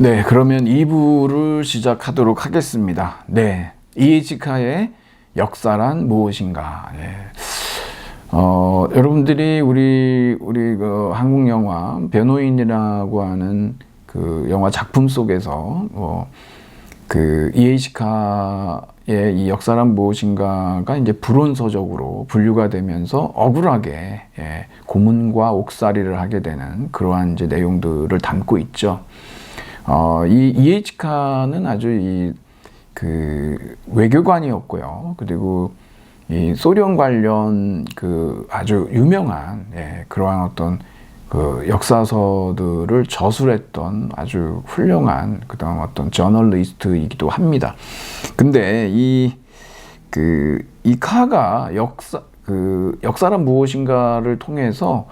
네, 그러면 2부를 시작하도록 하겠습니다. 네, 이에이치카의 역사란 무엇인가? 예. 여러분들이 우리 그 한국 영화 변호인이라고 하는 그 영화 작품 속에서 그 이에이치카의 이 역사란 무엇인가가 이제 불온서적으로 분류가 되면서 억울하게 고문과 옥살이를 하게 되는 그러한 이제 내용들을 담고 있죠. 이 이에이치카는 아주 그 외교관이었고요. 그리고 이 소련 관련 그 아주 유명한 그러한 어떤 그 역사서들을 저술했던 아주 훌륭한 그다음 어떤 저널리스트이기도 합니다. 근데 이 카가 역사란 무엇인가를 통해서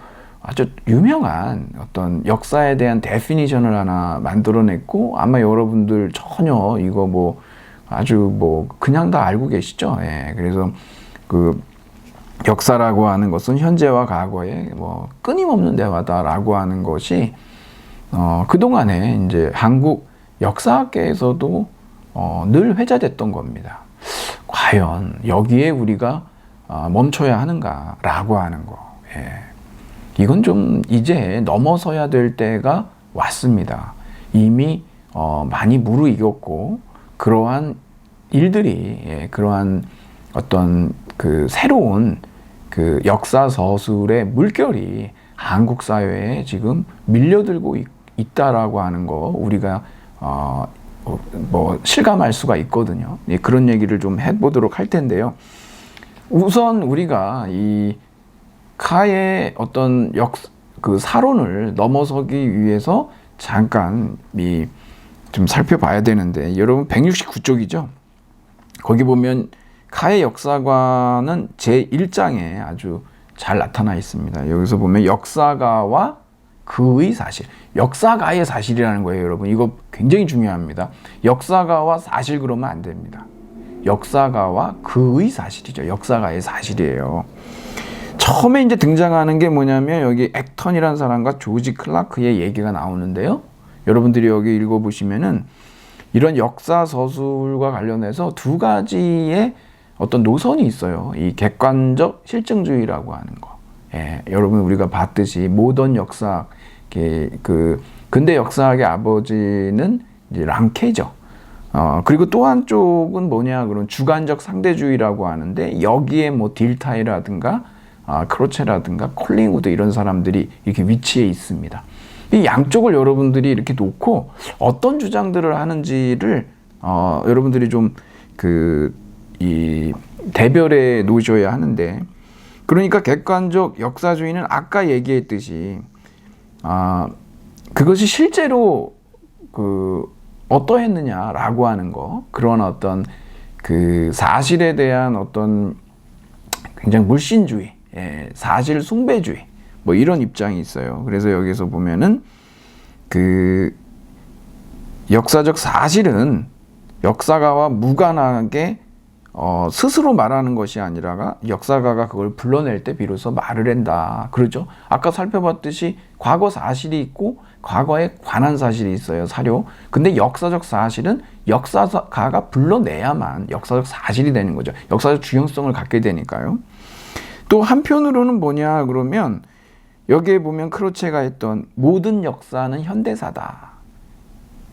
아주 유명한 어떤 역사에 대한 데피니션을 하나 만들어냈고, 아마 여러분들 전혀 이거 뭐 아주 뭐 그냥 다 알고 계시죠? 그래서 그 역사라고 하는 것은 현재와 과거의 뭐 끊임없는 대화다라고 하는 것이 그동안에 이제 한국 역사학계에서도 늘 회자됐던 겁니다. 과연 여기에 우리가 멈춰야 하는가라고 하는 거. 이건 좀 이제 넘어서야 될 때가 왔습니다. 이미 많이 무르익었고, 그러한 일들이 그러한 어떤 그 새로운 그 역사 서술의 물결이 한국 사회에 지금 밀려들고 있다라고 하는 거 우리가 뭐 실감할 수가 있거든요. 그런 얘기를 좀 해보도록 할 텐데요. 우선 우리가 이 카의 어떤 그 사론을 넘어서기 위해서 잠깐 좀 살펴봐야 되는데, 여러분 169쪽이죠. 거기 보면 카의 역사관은 제1장에 아주 잘 나타나 있습니다. 여기서 보면 역사가와 그의 사실, 역사가의 사실이라는 거예요. 여러분 이거 굉장히 중요합니다. 역사가와 사실 그러면 안 됩니다. 역사가와 그의 사실이죠. 역사가의 사실이에요. 처음에 이제 등장하는 게 뭐냐면 여기 액턴이라는 사람과 조지 클라크의 얘기가 나오는데요. 여러분들이 여기 읽어보시면은 이런 역사 서술과 관련해서 두 가지의 어떤 노선이 있어요. 이 객관적 실증주의라고 하는 거. 여러분 우리가 봤듯이 모던 역사학, 그 근대 역사학의 아버지는 이제 랑케죠. 그리고 또 한쪽은 뭐냐 그런 주관적 상대주의라고 하는데, 여기에 뭐 딜타이라든가 크로체라든가 콜링우드 이런 사람들이 이렇게 위치해 있습니다. 이 양쪽을 여러분들이 이렇게 놓고 어떤 주장들을 하는지를 여러분들이 좀 이 대별해 놓으셔야 하는데, 그러니까 객관적 역사주의는 아까 얘기했듯이 그것이 실제로 어떠했느냐라고 하는 거, 그런 어떤 그 사실에 대한 어떤 굉장히 물신주의, 사실 숭배주의 뭐 이런 입장이 있어요. 그래서 여기서 보면은 그 역사적 사실은 역사가와 무관하게 스스로 말하는 것이 아니라가 역사가가 그걸 불러낼 때 비로소 말을 한다. 그러죠. 아까 살펴봤듯이 과거 사실이 있고 과거에 관한 사실이 있어요. 사료. 근데 역사적 사실은 역사가가 불러내야만 역사적 사실이 되는 거죠. 역사적 중요성을 갖게 되니까요. 또 한편으로는 뭐냐 그러면 여기에 보면 크로체가 했던 모든 역사는 현대사다.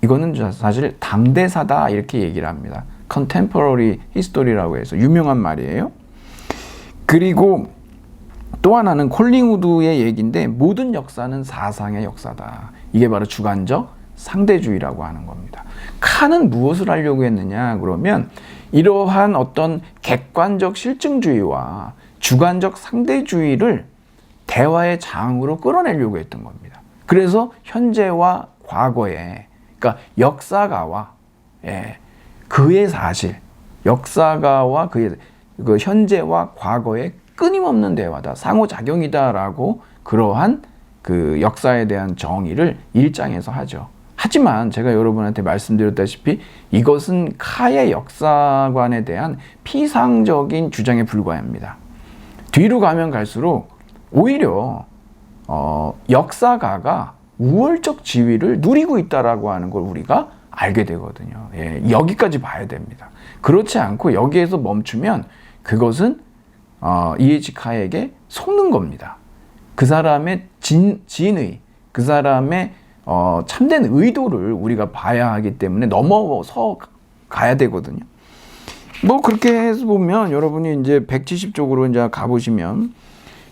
이거는 사실 당대사다 이렇게 얘기를 합니다. contemporary history라고 해서 유명한 말이에요. 그리고 또 하나는 콜링우드의 얘기인데, 모든 역사는 사상의 역사다. 이게 바로 주관적 상대주의라고 하는 겁니다. 칸은 무엇을 하려고 했느냐 그러면 이러한 어떤 객관적 실증주의와 주관적 상대주의를 대화의 장으로 끌어내려고 했던 겁니다. 그래서 현재와 과거에, 그러니까 역사가와 그의 사실, 역사가와 그의 그 현재와 과거의 끊임없는 대화다, 상호작용이다라고 그러한 그 역사에 대한 정의를 1장에서 하죠. 하지만 제가 여러분한테 말씀드렸다시피 이것은 카의 역사관에 대한 피상적인 주장에 불과합니다. 뒤로 가면 갈수록 오히려 역사가가 우월적 지위를 누리고 있다라고 하는 걸 우리가 알게 되거든요. 예, 여기까지 봐야 됩니다. 그렇지 않고 여기에서 멈추면 그것은 이에치카에게 속는 겁니다. 그 사람의 진의, 그 사람의 참된 의도를 우리가 봐야 하기 때문에 넘어서 가야 되거든요. 뭐 그렇게 해서 보면 여러분이 이제 170쪽으로 이제 가보시면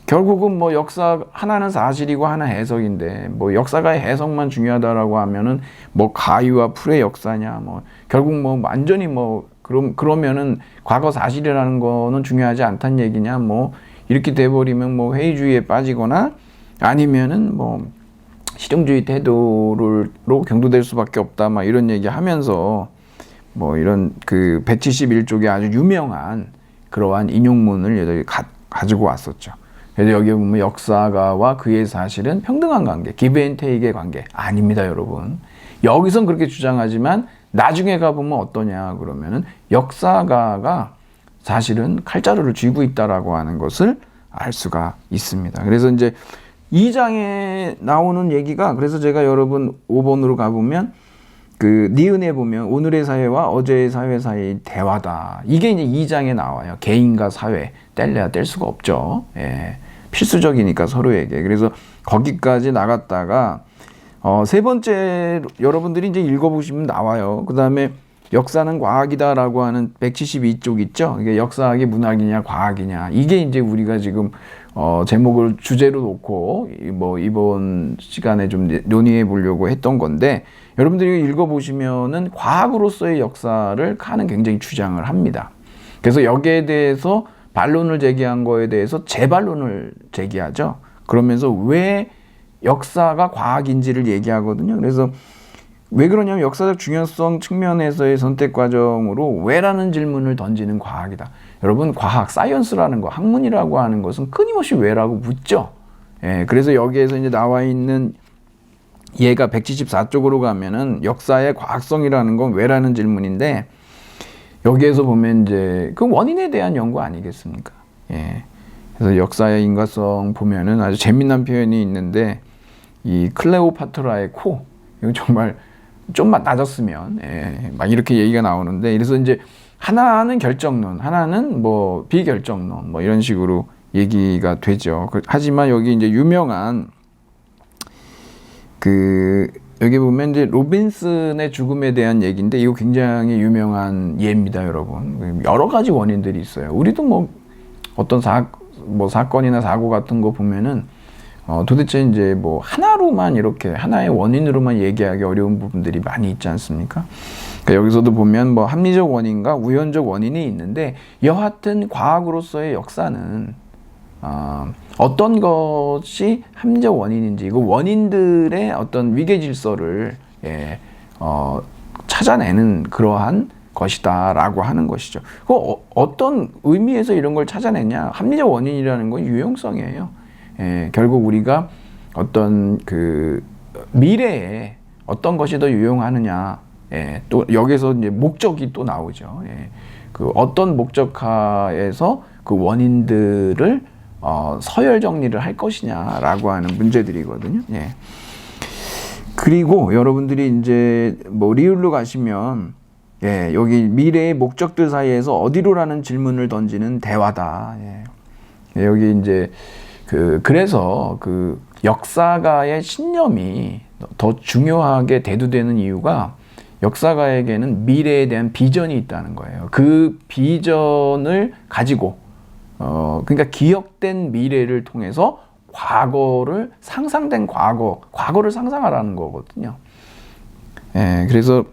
결국은 뭐 역사 하나는 사실이고 하나 해석인데 뭐 역사가의 해석만 중요하다라고 하면은 뭐 가위와 풀의 역사냐 뭐 결국 뭐 완전히 뭐 그러면은 과거 사실이라는 거는 중요하지 않다는 얘기냐 뭐 이렇게 돼버리면 뭐 회의주의에 빠지거나 아니면은 뭐 실용주의 태도로 경도될 수밖에 없다 막 이런 얘기 하면서 뭐 이런 그 171쪽에 아주 유명한 그러한 인용문을 가지고 왔었죠. 그래서 여기 보면 역사가와 그의 사실은 평등한 관계, 기브 앤 테이크의 관계 아닙니다, 여러분. 여기선 그렇게 주장하지만 나중에 가보면 어떠냐 그러면은 역사가가 사실은 칼자루를 쥐고 있다라고 하는 것을 알 수가 있습니다. 그래서 이제 2장에 나오는 얘기가 그래서 제가 여러분 5번으로 가보면 그 니은에 보면 오늘의 사회와 어제의 사회 사이의 대화다. 이게 이제 2장에 나와요. 개인과 사회 뗄래야 뗄 수가 없죠. 예. 필수적이니까 서로에게. 그래서 거기까지 나갔다가 세 번째 여러분들이 이제 읽어보시면 나와요. 그 다음에 역사는 과학이다라고 하는 172쪽 있죠. 이게 역사학이 문학이냐 과학이냐 이게 이제 우리가 지금 제목을 주제로 놓고 뭐 이번 시간에 좀 논의해 보려고 했던 건데 여러분들이 읽어보시면은 과학으로서의 역사를 칸은 굉장히 주장을 합니다. 그래서 여기에 대해서 반론을 제기한 거에 대해서 재반론을 제기하죠. 그러면서 왜 역사가 과학인지를 얘기하거든요. 그래서 왜 그러냐면 역사적 중요성 측면에서의 선택 과정으로 왜라는 질문을 던지는 과학이다. 여러분 과학, 사이언스라는 거, 학문이라고 하는 것은 끊임없이 왜라고 묻죠. 예, 그래서 여기에서 이제 나와 있는 얘가 174쪽으로 가면은 역사의 과학성이라는 건 왜라는 질문인데 여기에서 보면 이제 그 원인에 대한 연구 아니겠습니까? 예. 그래서 역사의 인과성 보면은 아주 재미난 표현이 있는데 이 클레오파트라의 코 이거 정말 좀만 낮았으면 예, 막 이렇게 얘기가 나오는데 그래서 이제 하나는 결정론, 하나는 뭐 비결정론 뭐 이런 식으로 얘기가 되죠. 하지만 여기 이제 유명한 여기 보면 이제 로빈슨의 죽음에 대한 얘기인데 이거 굉장히 유명한 예입니다, 여러분. 여러 가지 원인들이 있어요. 우리도 뭐 어떤 사건이나 사고 같은 거 보면은 도대체 이제 뭐 하나로만 이렇게 하나의 원인으로만 얘기하기 어려운 부분들이 많이 있지 않습니까? 그러니까 여기서도 보면 뭐 합리적 원인과 우연적 원인이 있는데 여하튼 과학으로서의 역사는 어떤 것이 합리적 원인인지 그 원인들의 어떤 위계 질서를 찾아내는 그러한 것이다라고 하는 것이죠. 어떤 의미에서 이런 걸 찾아냈냐? 합리적 원인이라는 건 유용성이에요. 결국 우리가 어떤 그 미래에 어떤 것이 더 유용하느냐, 또 여기서 이제 목적이 또 나오죠. 그 어떤 목적하에서 그 원인들을 서열 정리를 할 것이냐라고 하는 문제들이거든요. 그리고 여러분들이 이제 뭐 리을로 가시면 여기 미래의 목적들 사이에서 어디로라는 질문을 던지는 대화다. 여기 이제 그래서 그 역사가의 신념이 더 중요하게 대두되는 이유가 역사가에게는 미래에 대한 비전이 있다는 거예요. 그 비전을 가지고 그러니까 기억된 미래를 통해서 과거를 상상된 과거를 상상하라는 거거든요. 그래서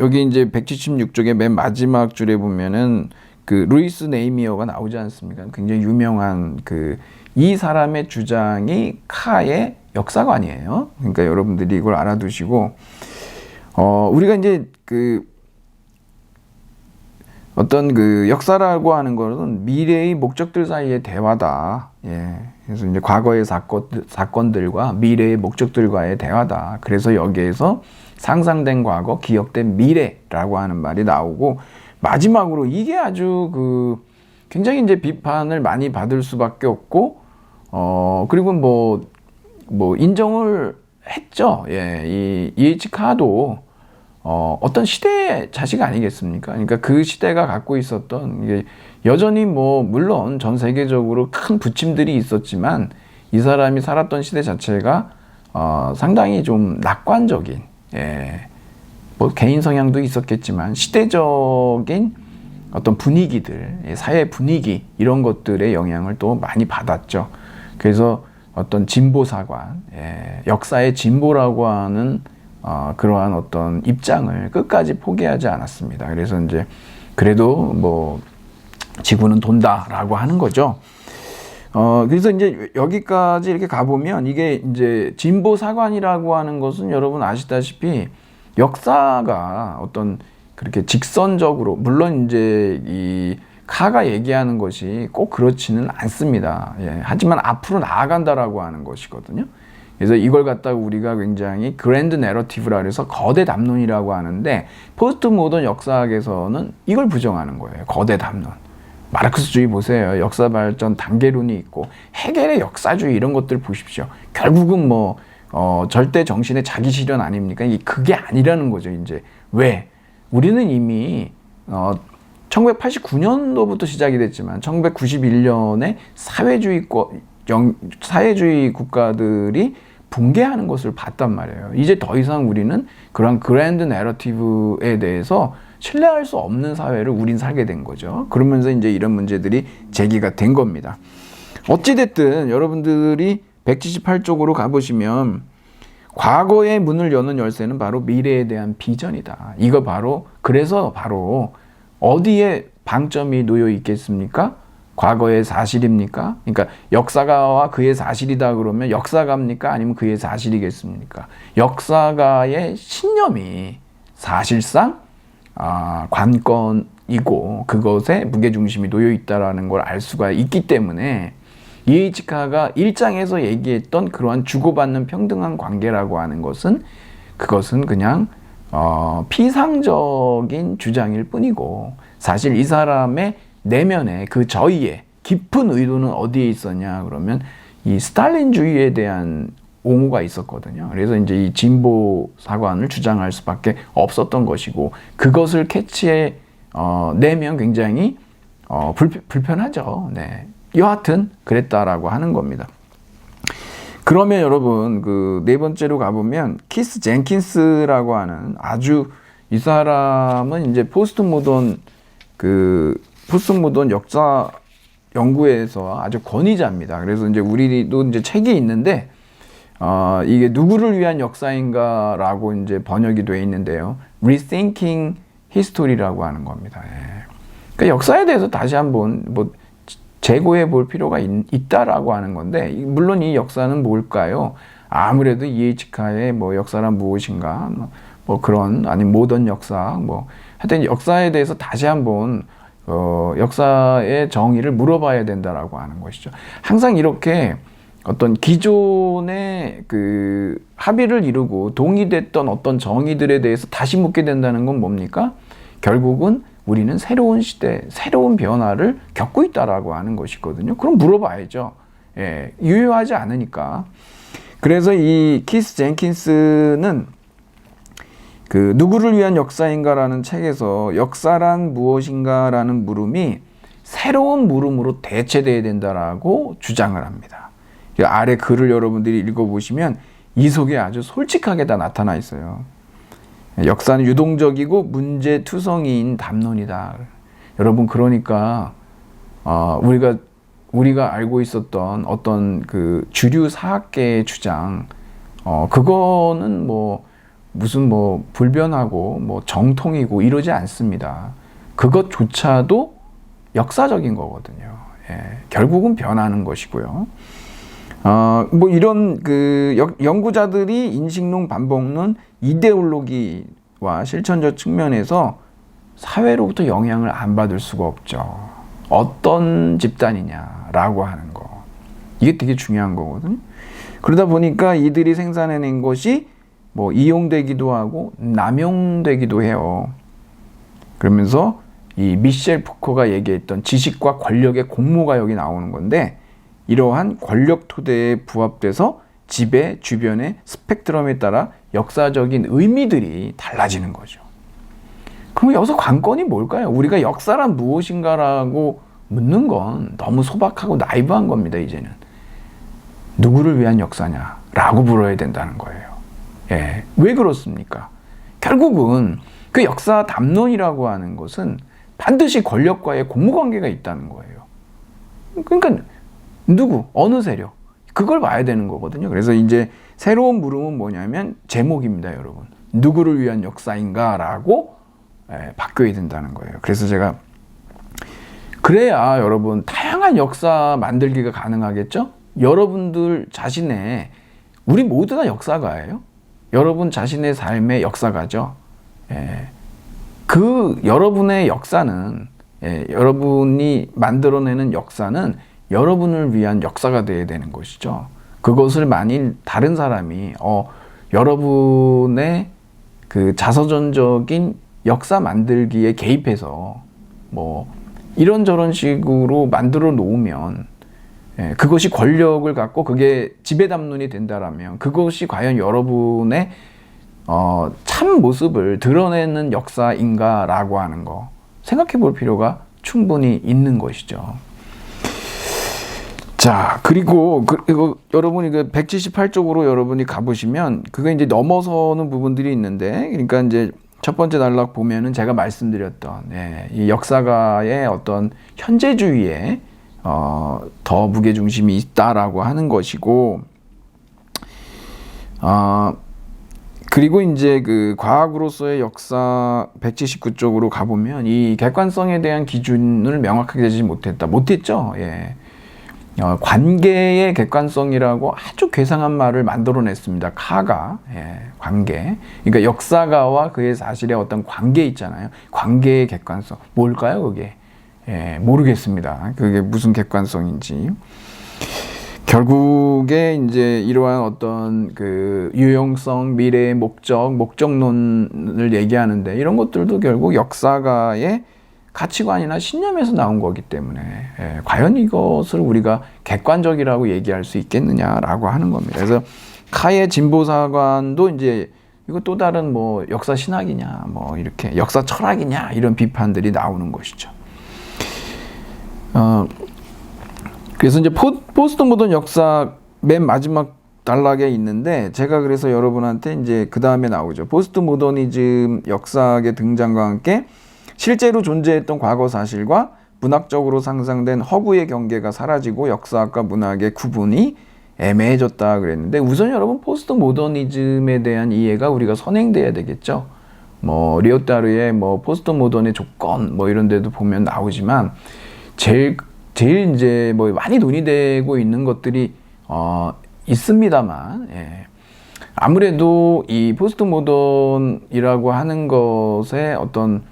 여기 이제 176쪽의 맨 마지막 줄에 보면은 그 루이스 네이미어가 나오지 않습니까? 굉장히 유명한 이 사람의 주장이 카의 역사관이에요. 그러니까 여러분들이 이걸 알아두시고 우리가 이제 어떤 역사라고 하는 것은 미래의 목적들 사이의 대화다. 그래서 이제 과거의 사건들과 미래의 목적들과의 대화다. 그래서 여기에서 상상된 과거, 기억된 미래라고 하는 말이 나오고 마지막으로 이게 아주 굉장히 이제 비판을 많이 받을 수밖에 없고 그리고 뭐 뭐 인정을 했죠. 예, 이 E.H. 카도 어떤 시대의 자식 아니겠습니까? 그러니까 그 시대가 갖고 있었던 이게 여전히 뭐 물론 전 세계적으로 큰 부침들이 있었지만 이 사람이 살았던 시대 자체가 상당히 좀 낙관적인, 예, 뭐 개인 성향도 있었겠지만 시대적인 어떤 분위기들, 사회 분위기 이런 것들의 영향을 또 많이 받았죠. 그래서 어떤 진보사관, 예, 역사의 진보라고 하는 그러한 어떤 입장을 끝까지 포기하지 않았습니다. 그래서 이제 그래도 뭐 지구는 돈다라고 하는 거죠. 그래서 이제 여기까지 이렇게 가보면 이게 이제 진보사관이라고 하는 것은 여러분 아시다시피 역사가 어떤 그렇게 직선적으로, 물론 이제 이 카가 얘기하는 것이 꼭 그렇지는 않습니다. 예, 하지만 앞으로 나아간다라고 하는 것이거든요. 그래서 이걸 갖다가 우리가 굉장히 그랜드 내러티브라 그래서 거대 담론이라고 하는데 포스트 모던 역사학에서는 이걸 부정하는 거예요. 거대 담론. 마르크스주의 보세요. 역사 발전 단계론이 있고 헤겔의 역사주의 이런 것들 보십시오. 결국은 뭐 절대 정신의 자기 실현 아닙니까? 그게 아니라는 거죠. 이제 왜? 우리는 이미 1989년도부터 시작이 됐지만 1991년에 사회주의 국가들이 붕괴하는 것을 봤단 말이에요. 이제 더 이상 우리는 그런 그랜드 내러티브에 대해서 신뢰할 수 없는 사회를 우린 살게 된 거죠. 그러면서 이제 이런 문제들이 제기가 된 겁니다. 어찌됐든 여러분들이 178쪽으로 가보시면 과거의 문을 여는 열쇠는 바로 미래에 대한 비전이다. 이거 바로, 그래서 바로 어디에 방점이 놓여 있겠습니까? 과거의 사실입니까? 그러니까 역사가와 그의 사실이다 그러면 역사가입니까? 아니면 그의 사실이겠습니까? 역사가의 신념이 사실상 관건이고 그것에 무게중심이 놓여 있다는 걸 알 수가 있기 때문에 E.H. 카가 1장에서 얘기했던 그러한 주고받는 평등한 관계라고 하는 것은 그것은 그냥 피상적인 주장일 뿐이고 사실 이 사람의 내면에 그 저희의 깊은 의도는 어디에 있었냐 그러면 이 스탈린주의에 대한 옹호가 있었거든요. 그래서 이제 이 진보 사관을 주장할 수밖에 없었던 것이고 그것을 캐치해 내면 굉장히 불편하죠. 네. 여하튼 그랬다라고 하는 겁니다. 그러면 여러분 그 네 번째로 가보면 키스 젠킨스라고 하는 아주 이 사람은 이제 포스트 모던 역사 연구에서 아주 권위자입니다. 그래서 이제 우리도 이제 책이 있는데 이게 누구를 위한 역사인가라고 이제 번역이 되어 있는데요. Rethinking History라고 하는 겁니다. 예. 그러니까 역사에 대해서 다시 한번 뭐 재고해 볼 필요가 있다라고 하는 건데 물론 이 역사는 뭘까요? 아무래도 E.H. 카의 뭐 역사란 무엇인가 뭐 그런 아니면 모던 역사 뭐 하여튼 역사에 대해서 다시 한번 역사의 정의를 물어봐야 된다라고 하는 것이죠. 항상 이렇게 어떤 기존의 그 합의를 이루고 동의됐던 어떤 정의들에 대해서 다시 묻게 된다는 건 뭡니까? 결국은 우리는 새로운 시대, 새로운 변화를 겪고 있다라고 하는 것이거든요. 그럼 물어봐야죠. 예, 유효하지 않으니까. 그래서 이 키스 젠킨스는 그 누구를 위한 역사인가라는 책에서 역사란 무엇인가라는 물음이 새로운 물음으로 대체돼야 된다라고 주장을 합니다. 아래 글을 여러분들이 읽어보시면 이 속에 아주 솔직하게 다 나타나 있어요. 역사는 유동적이고 문제투성이인 담론이다. 여러분 그러니까 우리가 알고 있었던 어떤 그 주류 사학계의 주장 그거는 뭐 무슨 뭐 불변하고 뭐 정통이고 이러지 않습니다. 그것조차도 역사적인 거거든요. 예, 결국은 변하는 것이고요. 뭐 이런 그 연구자들이 인식론, 반복론, 이데올로기와 실천적 측면에서 사회로부터 영향을 안 받을 수가 없죠. 어떤 집단이냐라고 하는 거. 이게 되게 중요한 거거든요. 그러다 보니까 이들이 생산해낸 것이 뭐 이용되기도 하고 남용되기도 해요. 그러면서 이 미셸 푸코가 얘기했던 지식과 권력의 공모가 여기 나오는 건데 이러한 권력 토대에 부합돼서 집의 주변의 스펙트럼에 따라 역사적인 의미들이 달라지는 거죠. 그럼 여기서 관건이 뭘까요? 우리가 역사란 무엇인가라고 묻는 건 너무 소박하고 나이브한 겁니다. 이제는 누구를 위한 역사냐라고 물어야 된다는 거예요. 예, 왜 그렇습니까? 결국은 그 역사 담론이라고 하는 것은 반드시 권력과의 공무관계가 있다는 거예요. 그러니까 누구, 어느 세력, 그걸 봐야 되는 거거든요. 그래서 이제 새로운 물음은 뭐냐면 제목입니다, 여러분. 누구를 위한 역사인가라고 바뀌어야 된다는 거예요. 그래서 제가 그래야 여러분 다양한 역사 만들기가 가능하겠죠? 여러분들 자신의, 우리 모두 다 역사가예요. 여러분 자신의 삶의 역사가죠. 그 여러분의 역사는, 여러분이 만들어내는 역사는 여러분을 위한 역사가 되어야 되는 것이죠. 그것을 만일 다른 사람이 여러분의 그 자서전적인 역사 만들기에 개입해서 뭐 이런저런 식으로 만들어 놓으면, 그것이 권력을 갖고 그게 지배담론이 된다라면 그것이 과연 여러분의 참 모습을 드러내는 역사인가라고 하는 거 생각해 볼 필요가 충분히 있는 것이죠. 자, 그리고 여러분이 그 178쪽으로 여러분이 가보시면 그거 이제 넘어서는 부분들이 있는데, 그러니까 이제 첫 번째 단락 보면은 제가 말씀드렸던 이 역사가의 어떤 현재주의에 더 무게중심이 있다라고 하는 것이고, 그리고 이제 그 과학으로서의 역사 179쪽으로 가보면 이 객관성에 대한 기준을 명확하게 되지 못했죠. 관계의 객관성이라고 아주 괴상한 말을 만들어냈습니다. 카가. 관계. 그러니까 역사가와 그의 사실의 어떤 관계 있잖아요. 관계의 객관성. 뭘까요, 그게? 모르겠습니다. 그게 무슨 객관성인지. 결국에 이제 이러한 어떤 그 유용성, 미래의 목적론을 얘기하는데, 이런 것들도 결국 역사가의 가치관이나 신념에서 나온 거기 때문에 과연 이것을 우리가 객관적이라고 얘기할 수 있겠느냐라고 하는 겁니다. 그래서 카의 진보사관도 이제 이거 또 다른 뭐 역사 신학이냐, 뭐 이렇게 역사 철학이냐, 이런 비판들이 나오는 것이죠. 그래서 이제 포스트 모던 역사 맨 마지막 단락에 있는데, 제가 그래서 여러분한테 이제 그 다음에 나오죠. 포스트 모더니즘 역사학의 등장과 함께 실제로 존재했던 과거 사실과 문학적으로 상상된 허구의 경계가 사라지고 역사학과 문학의 구분이 애매해졌다 그랬는데, 우선 여러분 포스트 모더니즘에 대한 이해가 우리가 선행돼야 되겠죠. 뭐 리오타르의 뭐 포스트 모던의 조건 뭐 이런 데도 보면 나오지만, 제일 이제 뭐 많이 논의되고 있는 것들이 있습니다만, 아무래도 이 포스트 모던이라고 하는 것의 어떤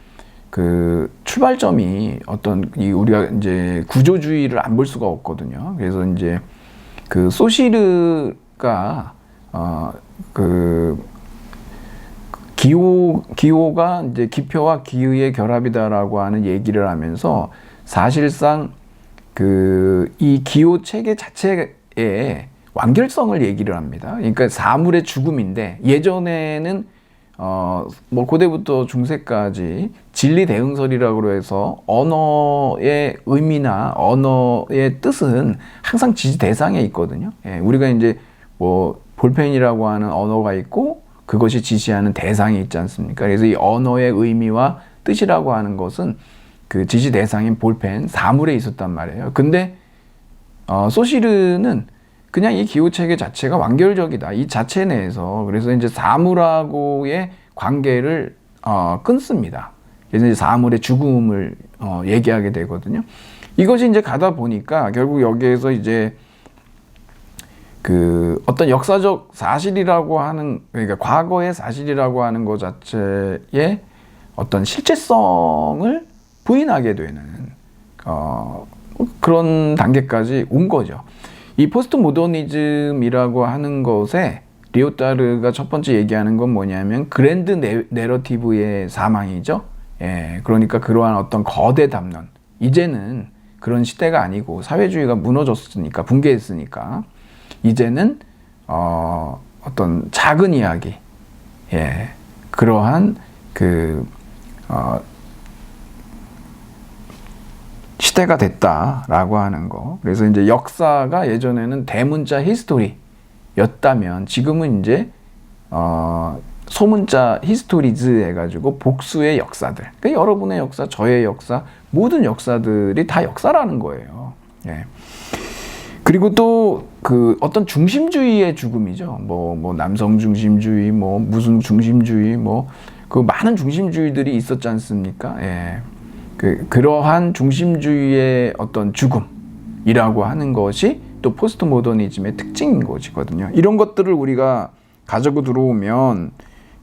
그 출발점이 어떤 우리가 이제 구조주의를 안 볼 수가 없거든요. 그래서 이제 그 소시르가 그 기호가 이제 기표와 기의의 결합이다라고 하는 얘기를 하면서, 사실상 그 이 기호 체계 자체의 완결성을 얘기를 합니다. 그러니까 사물의 죽음인데, 예전에는 뭐 고대부터 중세까지 진리 대응설이라고 해서 언어의 의미나 언어의 뜻은 항상 지지 대상에 있거든요. 우리가 이제 뭐 볼펜이라고 하는 언어가 있고 그것이 지시하는 대상이 있지 않습니까? 그래서 이 언어의 의미와 뜻이라고 하는 것은 그 지시 대상인 볼펜, 사물에 있었단 말이에요. 근데 소시르는 그냥 이 기호체계 자체가 완결적이다, 이 자체 내에서. 그래서 이제 사물하고의 관계를 끊습니다. 그래서 이제 사물의 죽음을 얘기하게 되거든요. 이것이 이제 가다 보니까 결국 여기에서 이제 그 어떤 역사적 사실이라고 하는, 그러니까 과거의 사실이라고 하는 것 자체의 어떤 실제성을 부인하게 되는 그런 단계까지 온 거죠. 이 포스트 모더니즘이라고 하는 것에 리오타르가 첫 번째 얘기하는 건 뭐냐면 그랜드 내러티브의 사망이죠. 그러니까 그러한 어떤 거대 담론, 이제는 그런 시대가 아니고 사회주의가 무너졌으니까, 붕괴했으니까 이제는 어떤 작은 이야기, 예, 그러한 시대가 됐다라고 하는 거. 그래서 이제 역사가 예전에는 대문자 히스토리였다면 지금은 이제 소문자 히스토리즈 해가지고 복수의 역사들. 그러니까 여러분의 역사, 저의 역사, 모든 역사들이 다 역사라는 거예요. 예. 그리고 또 어떤 중심주의의 죽음이죠. 뭐 남성 중심주의, 뭐 무슨 중심주의, 그 많은 중심주의들이 있었지 않습니까? 예. 그러한 중심주의의 어떤 죽음이라고 하는 것이 또 포스트 모더니즘의 특징인 것이거든요. 이런 것들을 우리가 가지고 들어오면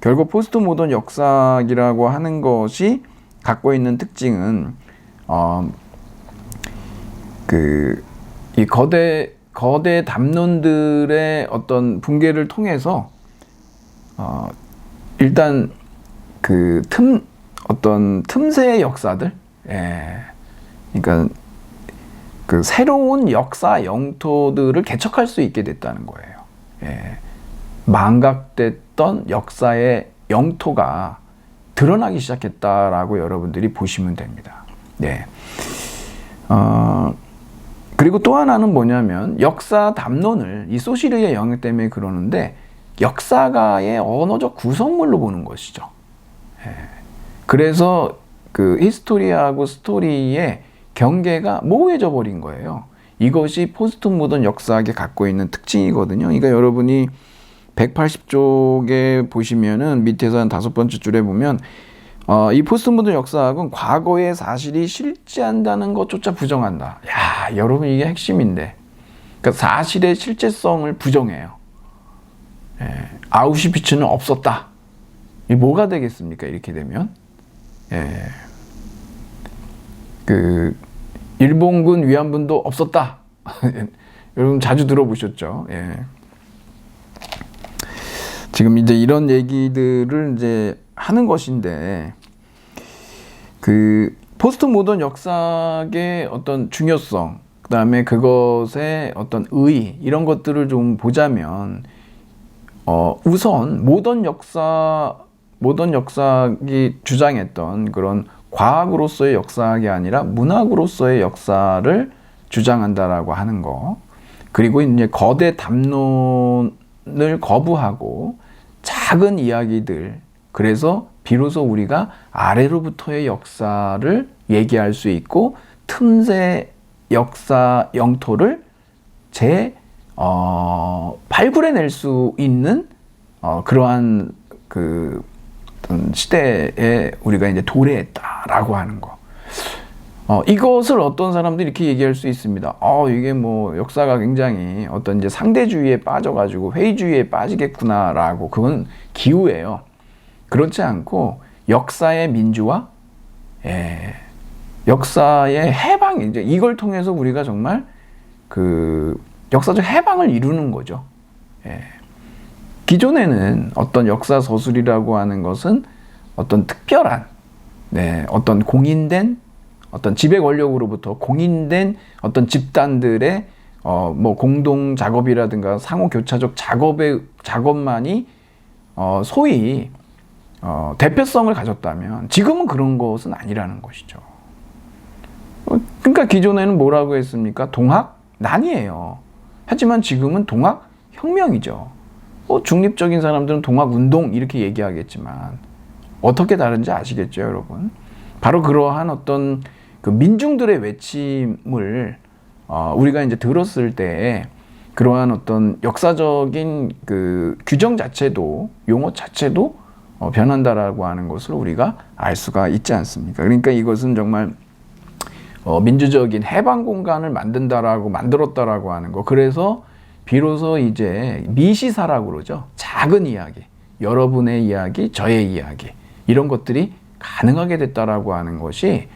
결국 포스트 모던 역사라고 하는 것이 갖고 있는 특징은 이 거대 담론들의 어떤 붕괴를 통해서 일단 어떤 틈새의 역사들, 예, 그러니까 새로운 역사 영토들을 개척할 수 있게 됐다는 거예요. 예, 망각됐던 역사의 영토가 드러나기 시작했다라고 여러분들이 보시면 됩니다. 네. 그리고 또 하나는 뭐냐면 역사 담론을 이 소시르의 영향 때문에 그러는데 역사가의 언어적 구성물로 보는 것이죠. 예. 그래서 히스토리하고 스토리의 경계가 모호해져 버린 거예요. 이것이 포스트 모던 역사학이 갖고 있는 특징이거든요. 그러니까 여러분이 180쪽에 보시면은 밑에서 한 5번째 줄에 보면 이 포스트 모던 역사학은 과거의 사실이 실제한다는 것조차 부정한다. 야, 여러분 이게 핵심인데. 그러니까 사실의 실제성을 부정해요. 예, 아우슈비츠는 없었다. 이 뭐가 되겠습니까? 이렇게 되면. 예. 일본군 위안분도 없었다. 여러분 자주 들어보셨죠? 예. 지금 이제 이런 얘기들을 이제 하는 것인데, 포스트 모던 역사의 어떤 중요성, 그 다음에 그것의 어떤 의의, 이런 것들을 좀 보자면, 우선 모던 역사학이 주장했던 그런 과학으로서의 역사학이 아니라 문학으로서의 역사를 주장한다라고 하는 거. 그리고 이제 거대 담론을 거부하고 작은 이야기들. 그래서 비로소 우리가 아래로부터의 역사를 얘기할 수 있고 틈새 역사 영토를 발굴해낼 수 있는 그러한 시대에 우리가 이제 도래했다라고 하는 거. 이것을 어떤 사람들이 이렇게 얘기할 수 있습니다. 이게 뭐 역사가 굉장히 어떤 이제 상대주의에 빠져가지고 회의주의에 빠지겠구나라고. 그건 기우예요. 그렇지 않고 역사의 민주화, 예, 역사의 해방, 이제 이걸 통해서 우리가 정말 역사적 해방을 이루는 거죠. 예. 기존에는 어떤 역사 서술이라고 하는 것은 어떤 특별한, 네, 어떤 공인된 어떤 지배 권력으로부터 공인된 어떤 집단들의 뭐 공동 작업이라든가 상호 교차적 작업만이 소위 대표성을 가졌다면 지금은 그런 것은 아니라는 것이죠. 그러니까 기존에는 뭐라고 했습니까? 동학난이에요. 하지만 지금은 동학혁명이죠. 중립적인 사람들은 동학운동 이렇게 얘기하겠지만 어떻게 다른지 아시겠죠, 여러분? 바로 그러한 어떤 민중들의 외침을 우리가 이제 들었을 때 그러한 어떤 역사적인 규정 자체도, 용어 자체도 변한다라고 하는 것을 우리가 알 수가 있지 않습니까? 그러니까 이것은 정말 민주적인 해방 공간을 만들었다라고 하는 거. 그래서 비로소 이제 미시사라고 그러죠. 작은 이야기, 여러분의 이야기, 저의 이야기, 이런 것들이 가능하게 됐다라고 하는 것이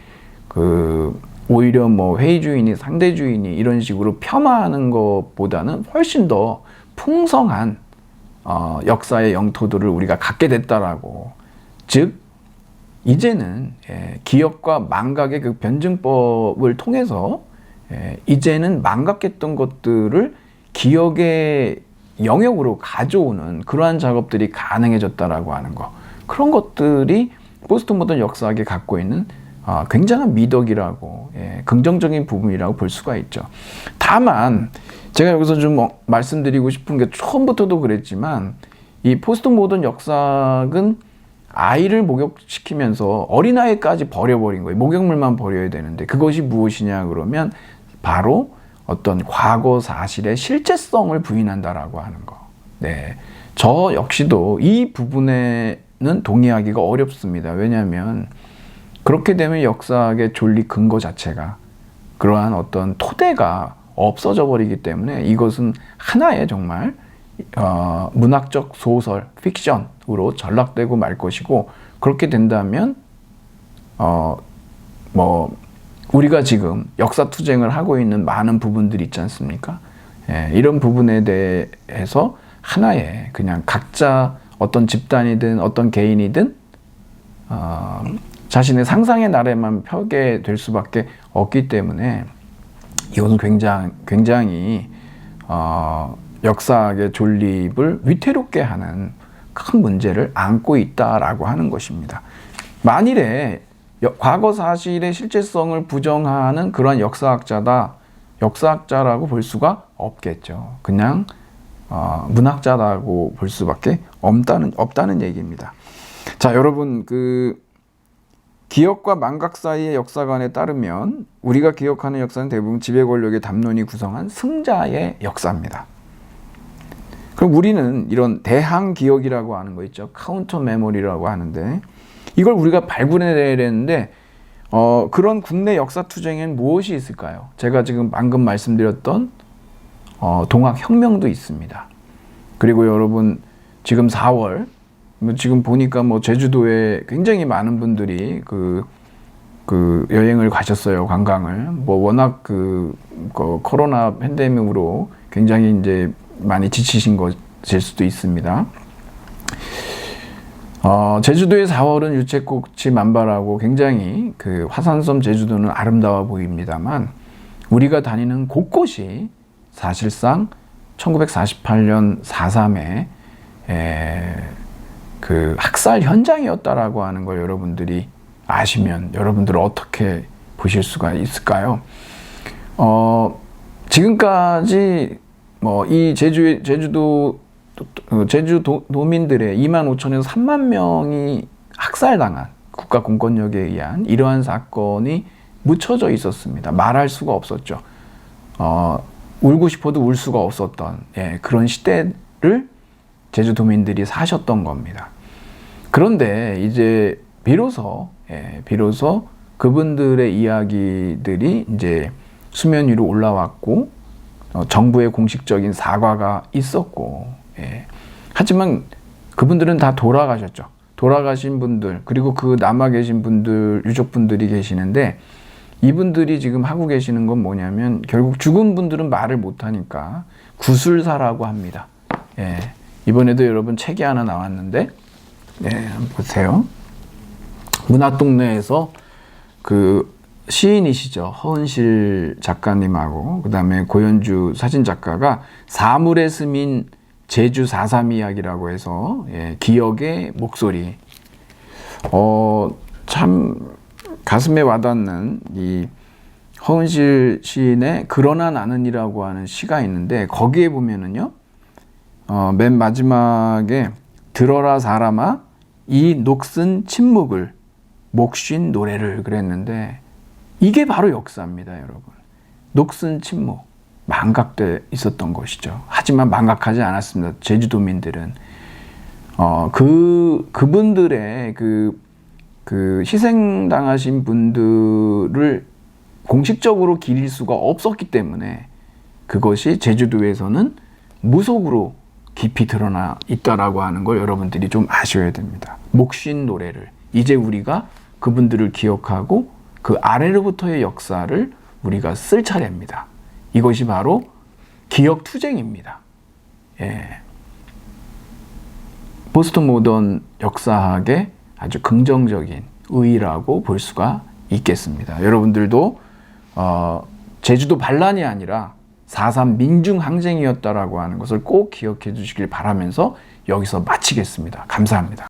오히려 뭐 회의주의니 상대주의니 이런 식으로 폄하하는 것보다는 훨씬 더 풍성한 역사의 영토들을 우리가 갖게 됐다라고. 즉 이제는 기억과 망각의 변증법을 통해서 이제는 망각했던 것들을 기억의 영역으로 가져오는 그러한 작업들이 가능해졌다라고 하는 거. 그런 것들이 포스트 모던 역사학이 갖고 있는 굉장한 미덕이라고, 긍정적인 부분이라고 볼 수가 있죠. 다만 제가 여기서 좀 말씀드리고 싶은 게, 처음부터도 그랬지만 이 포스트 모던 역사학은 아이를 목욕시키면서 어린아이까지 버려버린 거예요. 목욕물만 버려야 되는데, 그것이 무엇이냐 그러면 바로 어떤 과거 사실의 실제성을 부인한다라고 하는 거. 네, 저 역시도 이 부분에는 동의하기가 어렵습니다. 왜냐하면 그렇게 되면 역사학의 존립 근거 자체가, 그러한 어떤 토대가 없어져 버리기 때문에 이것은 하나의 정말 문학적 소설, 픽션으로 전락되고 말 것이고, 그렇게 된다면 우리가 지금 역사 투쟁을 하고 있는 많은 부분들이 있지 않습니까? 이런 부분에 대해서 하나의 그냥 각자 어떤 집단이든 어떤 개인이든 자신의 상상의 나래만 펴게 될 수밖에 없기 때문에 이것은 굉장히 역사학의 존립을 위태롭게 하는 큰 문제를 안고 있다라고 하는 것입니다. 만일에 과거 사실의 실제성을 부정하는 그런 역사학자라고 볼 수가 없겠죠. 그냥 문학자라고 볼 수밖에 없다는 얘기입니다. 자, 여러분, 기억과 망각 사이의 역사관에 따르면 우리가 기억하는 역사는 대부분 지배 권력의 담론이 구성한 승자의 역사입니다. 그럼 우리는 이런 대항 기억이라고 하는 거 있죠. 카운터 메모리라고 하는데, 이걸 우리가 발굴해내야 되는데 그런 국내 역사 투쟁에는 무엇이 있을까요? 제가 지금 방금 말씀드렸던 동학혁명도 있습니다. 그리고 여러분, 지금 4월 지금 보니까 제주도에 굉장히 많은 분들이 여행을 가셨어요. 관광을. 워낙 코로나 팬데믹으로 굉장히 이제 많이 지치신 것일 수도 있습니다. 제주도의 4월은 유채꽃이 만발하고 굉장히 화산섬 제주도는 아름다워 보입니다만, 우리가 다니는 곳곳이 사실상 1948년 4.3의 학살 현장이었다라고 하는 걸 여러분들이 아시면 여러분들은 어떻게 보실 수가 있을까요? 지금까지 이 제주도민들의 25,000에서 3만 명이 학살당한, 국가 공권력에 의한 이러한 사건이 묻혀져 있었습니다. 말할 수가 없었죠. 울고 싶어도 울 수가 없었던 그런 시대를 제주도민들이 사셨던 겁니다. 그런데 이제 비로소 그분들의 이야기들이 이제 수면 위로 올라왔고, 정부의 공식적인 사과가 있었고, 하지만 그분들은 다 돌아가셨죠. 돌아가신 분들, 그리고 남아 계신 분들, 유족분들이 계시는데, 이분들이 지금 하고 계시는 건 뭐냐면, 결국 죽은 분들은 말을 못하니까 구술사라고 합니다. 이번에도 여러분 책이 하나 나왔는데, 한번 보세요. 문화동네에서 시인이시죠. 허은실 작가님하고 그 다음에 고현주 사진작가가 사물의 스민 제주 4.3 이야기라고 해서, 기억의 목소리. 참 가슴에 와닿는 이 허은실 시인의 그러나 나는이라고 하는 시가 있는데, 거기에 보면은요, 맨 마지막에 들어라 사람아 이 녹슨 침묵을 목쉰 노래를 그랬는데, 이게 바로 역사입니다, 여러분. 녹슨 침묵, 망각돼 있었던 것이죠. 하지만 망각하지 않았습니다. 제주도민들은 그분들의 희생당하신 분들을 공식적으로 기릴 수가 없었기 때문에 그것이 제주도에서는 무속으로 깊이 드러나 있다라고 하는 걸 여러분들이 좀 아셔야 됩니다. 목쉰 노래를, 이제 우리가 그분들을 기억하고 그 아래로부터의 역사를 우리가 쓸 차례입니다. 이것이 바로 기억 투쟁입니다. 포스트 모던 역사학의 아주 긍정적인 의의라고 볼 수가 있겠습니다. 여러분들도 제주도 반란이 아니라 4.3 민중항쟁이었다라고 하는 것을 꼭 기억해 주시길 바라면서 여기서 마치겠습니다. 감사합니다.